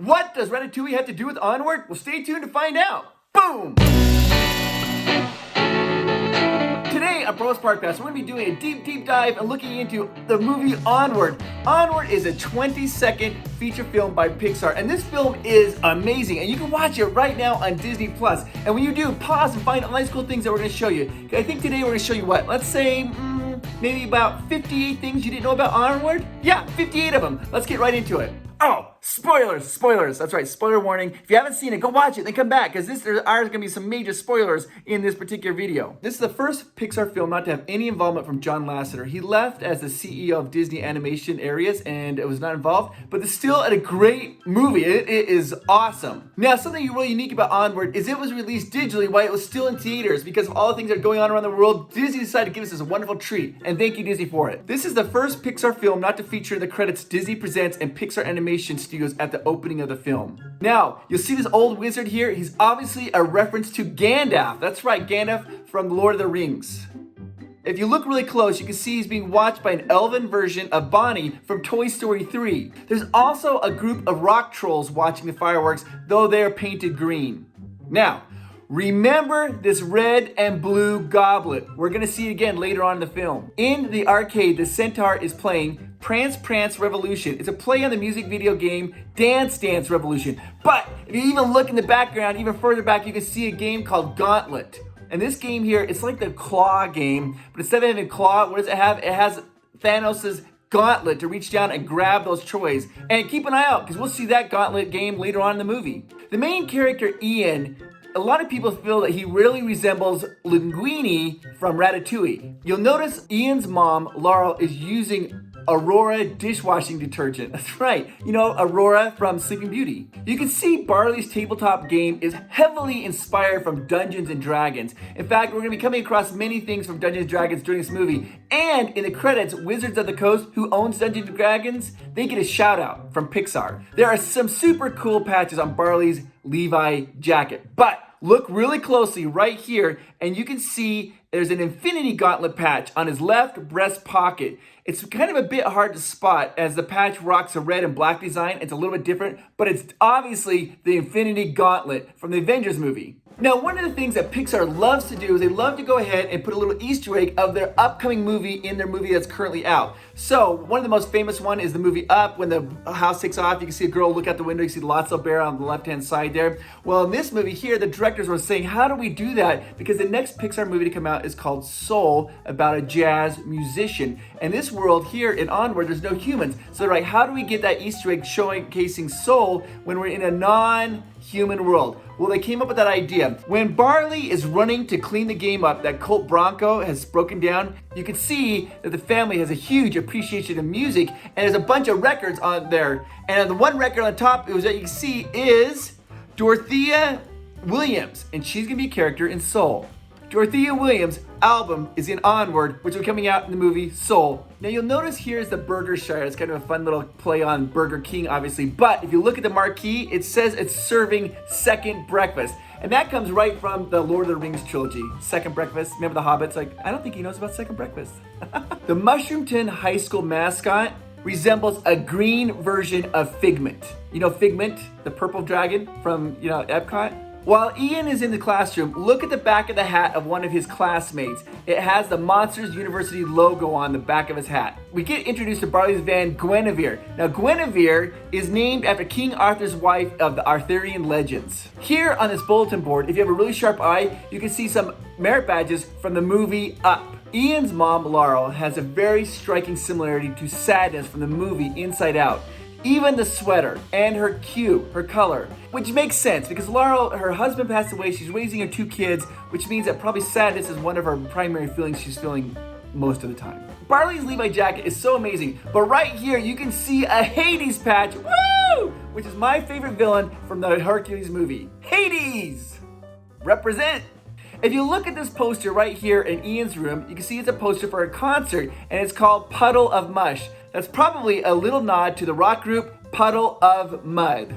What does Ratatouille have to do with Onward? Well, stay tuned to find out. Boom! Today on Provost Park Pass, we're going to be doing a deep dive and looking into the movie Onward. Onward is a 20-second feature film by Pixar, and this film is amazing, and you can watch it right now on Disney+. And when you do, pause and find all nice cool things that we're going to show you. I think today we're going to show you what? Let's say, maybe about 58 things you didn't know about Onward? Yeah, 58 of them. Let's get right into it. Oh, spoilers. That's right, spoiler warning. If you haven't seen it, go watch it, then come back, because there are going to be some major spoilers in this particular video. This is the first Pixar film not to have any involvement from John Lasseter. He left as the CEO of Disney Animation Areas and was not involved, but it's still a great movie. It is awesome. Now, something really unique about Onward is it was released digitally while it was still in theaters. Because of all the things that are going on around the world, Disney decided to give us this wonderful treat, and thank you, Disney, for it. This is the first Pixar film not to feature in the credits Disney Presents and Pixar Animation Studios at the opening of the film. Now, you'll see this old wizard here. He's obviously a reference to Gandalf. That's right, Gandalf from Lord of the Rings. If you look really close, you can see he's being watched by an elven version of Bonnie from Toy Story 3. There's also a group of rock trolls watching the fireworks, though they are painted green. Now, remember this red and blue goblet. We're gonna see it again later on in the film. In the arcade, the centaur is playing Prance Revolution. It's a play on the music video game Dance Revolution. But if you even look in the background, even further back, you can see a game called Gauntlet. And this game here, it's like the claw game, but instead of having claw, what does it have? It has Thanos' gauntlet to reach down and grab those toys. And keep an eye out, because we'll see that Gauntlet game later on in the movie. The main character, Ian, a lot of people feel that he really resembles Linguini from Ratatouille. You'll notice Ian's mom, Laurel, is using Aurora dishwashing detergent. That's right, you know, Aurora from Sleeping Beauty. You can see Barley's tabletop game is heavily inspired from Dungeons and Dragons. In fact, we're going to be coming across many things from Dungeons and Dragons during this movie. And in the credits, Wizards of the Coast, who owns Dungeons and Dragons, they get a shout out from Pixar. There are some super cool patches on Barley's Levi jacket, but look really closely right here, and you can see there's an Infinity Gauntlet patch on his left breast pocket. It's kind of a bit hard to spot as the patch rocks a red and black design. It's a little bit different, but it's obviously the Infinity Gauntlet from the Avengers movie. Now, one of the things that Pixar loves to do is they love to go ahead and put a little Easter egg of their upcoming movie in their movie that's currently out. So, one of the most famous one is the movie Up. When the house takes off, you can see a girl look out the window, you see the Lotso bear on the left-hand side there. Well, in this movie here, the directors were saying, how do we do that? Because the next Pixar movie to come out is called Soul, about a jazz musician. And this world here in Onward, there's no humans. So they're like, how do we get that Easter egg showcasing soul when we're in a non-human world? Well, they came up with that idea. When Barley is running to clean the game up that Colt Bronco has broken down, you can see that the family has a huge appreciation of music, and there's a bunch of records on there. And the one record on top, that you can see, is Dorothea Williams, and she's gonna be a character in Soul. Dorothea Williams' album is in Onward, which will be coming out in the movie Soul. Now you'll notice here's the Burger Shire. It's kind of a fun little play on Burger King, obviously. But if you look at the marquee, it says it's serving second breakfast. And that comes right from the Lord of the Rings trilogy. Second breakfast. Remember the Hobbits? Like, I don't think he knows about second breakfast. The Mushroomton High School mascot resembles a green version of Figment. You know Figment, the purple dragon from, Epcot? While Ian is in the classroom, look at the back of the hat of one of his classmates. It has the Monsters University logo on the back of his hat. We get introduced to Barley's van, Guinevere. Now, Guinevere is named after King Arthur's wife of the Arthurian legends. Here on this bulletin board, if you have a really sharp eye, you can see some merit badges from the movie Up. Ian's mom, Laurel, has a very striking similarity to Sadness from the movie Inside Out. Even the sweater and her cue, her color, which makes sense because Laurel, her husband passed away, she's raising her 2 kids, which means that probably sadness is one of her primary feelings she's feeling most of the time. Barley's Levi jacket is so amazing, but right here you can see a Hades patch, woo! Which is my favorite villain from the Hercules movie. Hades! Represent! If you look at this poster right here in Ian's room, you can see it's a poster for a concert, and it's called Puddle of Mush. That's probably a little nod to the rock group Puddle of Mud.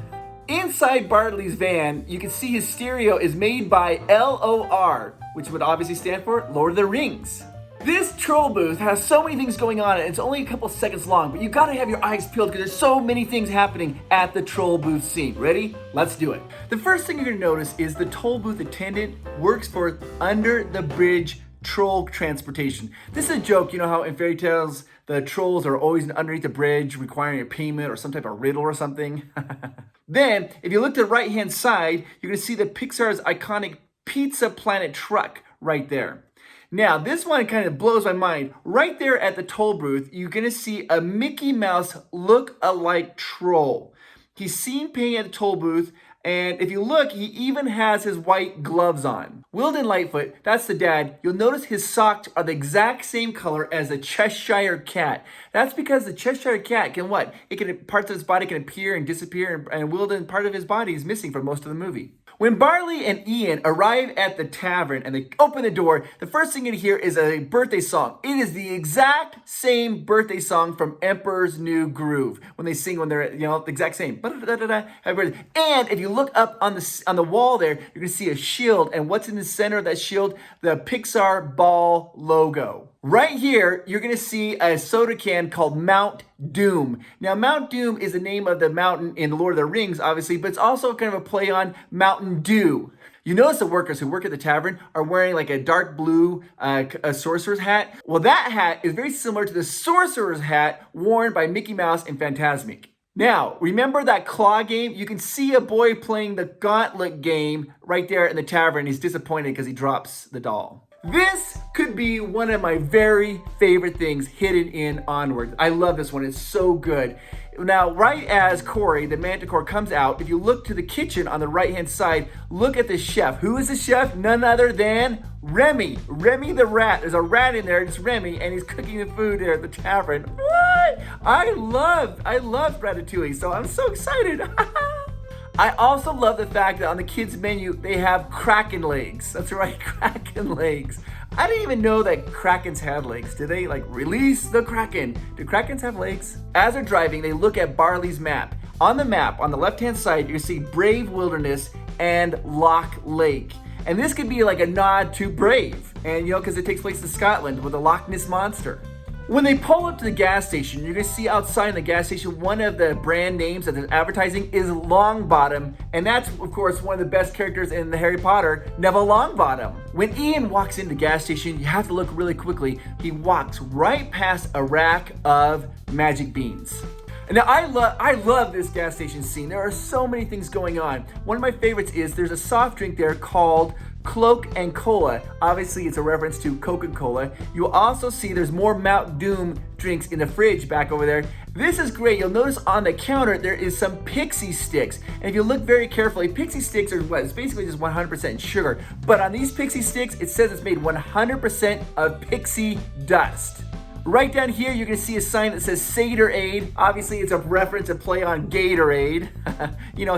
Inside Bartley's van, you can see his stereo is made by LOR, which would obviously stand for Lord of the Rings. This troll booth has so many things going on, and it's only a couple seconds long, but you gotta have your eyes peeled because there's so many things happening at the troll booth scene. Ready? Let's do it. The first thing you're gonna notice is the toll booth attendant works for under the bridge troll transportation. This is a joke, you know how in fairy tales the trolls are always underneath the bridge requiring a payment or some type of riddle or something. Then, if you look to the right-hand side, you're gonna see the Pixar's iconic Pizza Planet truck right there. Now, this one kind of blows my mind. Right there at the toll booth, you're gonna see a Mickey Mouse look-alike troll. He's seen paying at the toll booth, and if you look, he even has his white gloves on. Wilden Lightfoot, that's the dad, you'll notice his socks are the exact same color as the Cheshire Cat. That's because the Cheshire Cat can what? Parts of his body can appear and disappear, and Wilden, part of his body is missing for most of the movie. When Barley and Ian arrive at the tavern and they open the door, the first thing you hear is a birthday song. It is the exact same birthday song from Emperor's New Groove when they sing when they're, the exact same. And if you look up on the wall there, you're gonna see a shield, and what's in the center of that shield? The Pixar ball logo. Right here, you're gonna see a soda can called Mount Doom. Now, Mount Doom is the name of the mountain in Lord of the Rings, obviously, but it's also kind of a play on Mountain Dew. You notice the workers who work at the tavern are wearing like a dark blue a sorcerer's hat. Well, that hat is very similar to the sorcerer's hat worn by Mickey Mouse in Fantasmic. Now, remember that claw game? You can see a boy playing the gauntlet game right there in the tavern. He's disappointed because he drops the doll. This could be one of my very favorite things hidden in Onward. I love this one. It's so good. Now, right as Corey, the manticore, comes out, if you look to the kitchen on the right-hand side, look at the chef. Who is the chef? None other than Remy. Remy the rat. There's a rat in there. It's Remy, and he's cooking the food there at the tavern. What? I love Ratatouille, so I'm so excited. I also love the fact that on the kids' menu, they have Kraken legs. That's right, Kraken legs. I didn't even know that Krakens had legs. Did they release the Kraken? Do Krakens have legs? As they're driving, they look at Barley's map. On the map, on the left-hand side, you see Brave Wilderness and Loch Lake. And this could be like a nod to Brave. And because it takes place in Scotland with the Loch Ness Monster. When they pull up to the gas station, you're gonna see outside in the gas station, one of the brand names that they're advertising is Longbottom. And that's, of course, one of the best characters in the Harry Potter, Neville Longbottom. When Ian walks into the gas station, you have to look really quickly. He walks right past a rack of magic beans. Now, I love this gas station scene. There are so many things going on. One of my favorites is there's a soft drink there called Cloak and Cola. Obviously, it's a reference to Coca-Cola. You'll also see there's more Mount Doom drinks in the fridge back over there. This is great. You'll notice on the counter there is some pixie sticks. And if you look very carefully, pixie sticks are what? It's basically just 100% sugar. But on these pixie sticks, it says it's made 100% of pixie dust. Right down here, you're gonna see a sign that says Satyr Aid. Obviously, it's a reference, a play on Gatorade.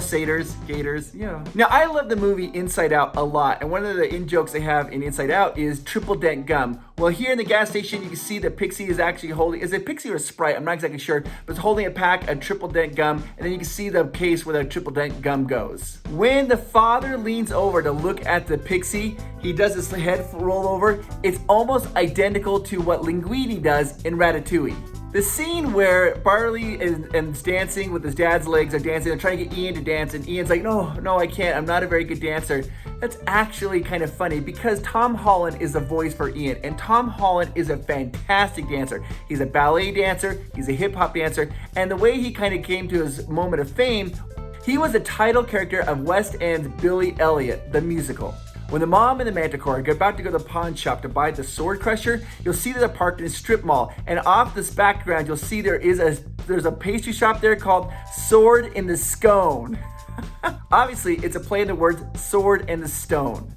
Satyrs, gators, Now, I love the movie Inside Out a lot, and one of the in-jokes they have in Inside Out is triple dent gum. Well, here in the gas station, you can see that Pixie is actually holding, is it Pixie or Sprite? I'm not exactly sure, but it's holding a pack of triple dent gum, and then you can see the case where the triple dent gum goes. When the father leans over to look at the Pixie, he does his head roll over. It's almost identical to what Linguini does in Ratatouille. The scene where Barley is dancing with his dad's legs are dancing. They're trying to get Ian to dance, and Ian's like, no, I can't. I'm not a very good dancer. That's actually kind of funny because Tom Holland is the voice for Ian, and Tom Holland is a fantastic dancer. He's a ballet dancer, he's a hip hop dancer, and the way he kind of came to his moment of fame, he was the title character of West End's Billy Elliot, the musical. When the mom and the manticore are about to go to the pawn shop to buy the sword crusher, you'll see that they're parked in a strip mall. And off this background, you'll see there's a pastry shop there called Sword in the Scone. Obviously, it's a play on the words sword and the stone.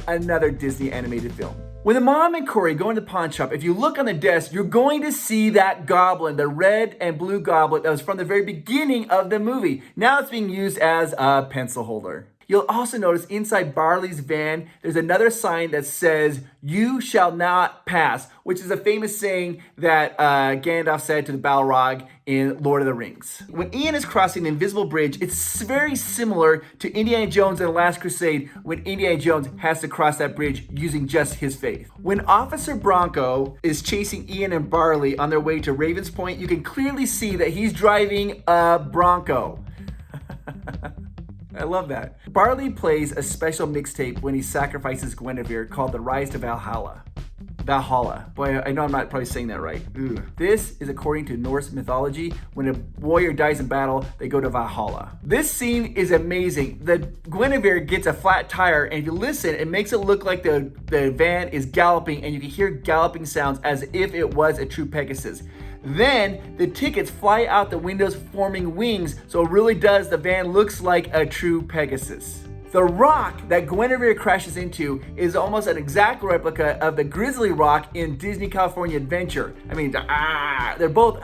Another Disney animated film. When the mom and Corey go into the pawn shop, if you look on the desk, you're going to see that goblin, the red and blue goblet that was from the very beginning of the movie. Now it's being used as a pencil holder. You'll also notice inside Barley's van, there's another sign that says, "You shall not pass," which is a famous saying that Gandalf said to the Balrog in Lord of the Rings. When Ian is crossing the invisible bridge, it's very similar to Indiana Jones and the Last Crusade when Indiana Jones has to cross that bridge using just his faith. When Officer Bronco is chasing Ian and Barley on their way to Ravens Point, you can clearly see that he's driving a Bronco. I love that. Barley plays a special mixtape when he sacrifices Guinevere called The Rise to Valhalla. Valhalla. Boy, I know I'm not probably saying that right. Ugh. This is according to Norse mythology. When a warrior dies in battle, they go to Valhalla. This scene is amazing. The Guinevere gets a flat tire, and if you listen, it makes it look like the van is galloping, and you can hear galloping sounds as if it was a true Pegasus. Then the tickets fly out the windows forming wings, so it really does, the van looks like a true Pegasus. The rock that Guinevere crashes into is almost an exact replica of the Grizzly Rock in Disney California Adventure. I mean, they're both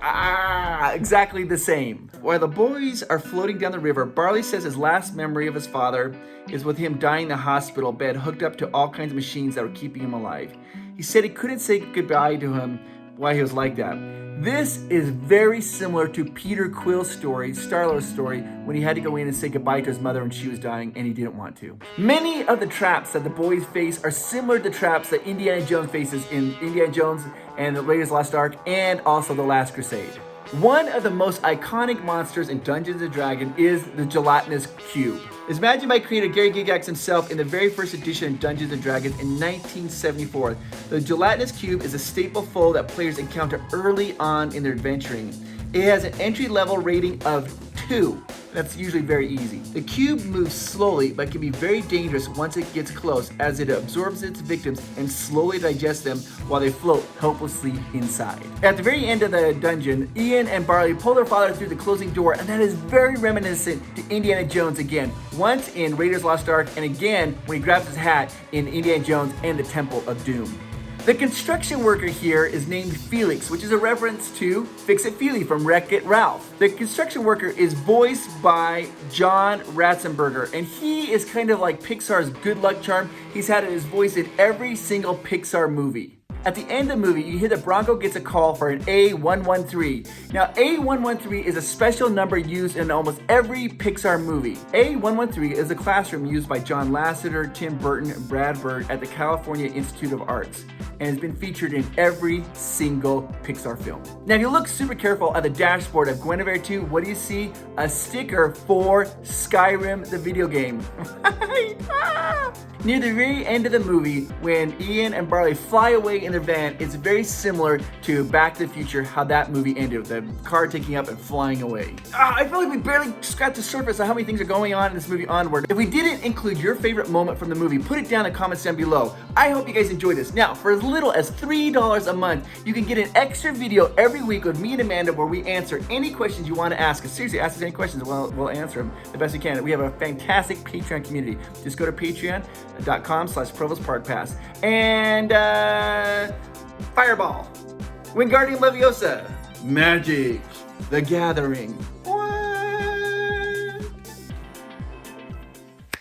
exactly the same. While the boys are floating down the river, Barley says his last memory of his father is with him dying in the hospital bed, hooked up to all kinds of machines that were keeping him alive. He said he couldn't say goodbye to him while he was like that. This is very similar to Peter Quill's story, Star-Lord's story, when he had to go in and say goodbye to his mother when she was dying and he didn't want to. Many of the traps that the boys face are similar to traps that Indiana Jones faces in Indiana Jones and the Raiders of the Lost Ark and also The Last Crusade. One of the most iconic monsters in Dungeons & Dragons is the gelatinous cube. It's imagined by creator Gary Gygax himself in the very first edition of Dungeons & Dragons in 1974. The gelatinous cube is a staple foe that players encounter early on in their adventuring. It has an entry-level rating of 2. That's usually very easy. The cube moves slowly but can be very dangerous once it gets close, as it absorbs its victims and slowly digests them while they float helplessly inside. At the very end of the dungeon, Ian and Barley pull their father through the closing door, and that is very reminiscent to Indiana Jones again. Once in Raiders of the Lost Ark, and again when he grabs his hat in Indiana Jones and the Temple of Doom. The construction worker here is named Felix, which is a reference to Fix-It Felix from Wreck-It Ralph. The construction worker is voiced by John Ratzenberger, and he is kind of like Pixar's good luck charm. He's had his voice in every single Pixar movie. At the end of the movie, you hear that Bronco gets a call for an A113. Now, A113 is a special number used in almost every Pixar movie. A113 is a classroom used by John Lasseter, Tim Burton, and Brad Bird at the California Institute of Arts, and has been featured in every single Pixar film. Now, if you look super careful at the dashboard of Guinevere 2, what do you see? A sticker for Skyrim, the video game. Near the very end of the movie, when Ian and Barley fly away in their van, it's very similar to Back to the Future, how that movie ended, with the car taking up and flying away. I feel like we barely scratched the surface of how many things are going on in this movie Onward. If we didn't include your favorite moment from the movie, put it down in the comments down below. I hope you guys enjoyed this. Now, for as little as $3 a month, you can get an extra video every week with me and Amanda where we answer any questions you want to ask us. Seriously, ask us any questions, we'll answer them the best we can. We have a fantastic Patreon community. Just go to patreon.com/Provost Park Pass. And Fireball, Wingardium Leviosa, Magic, The Gathering,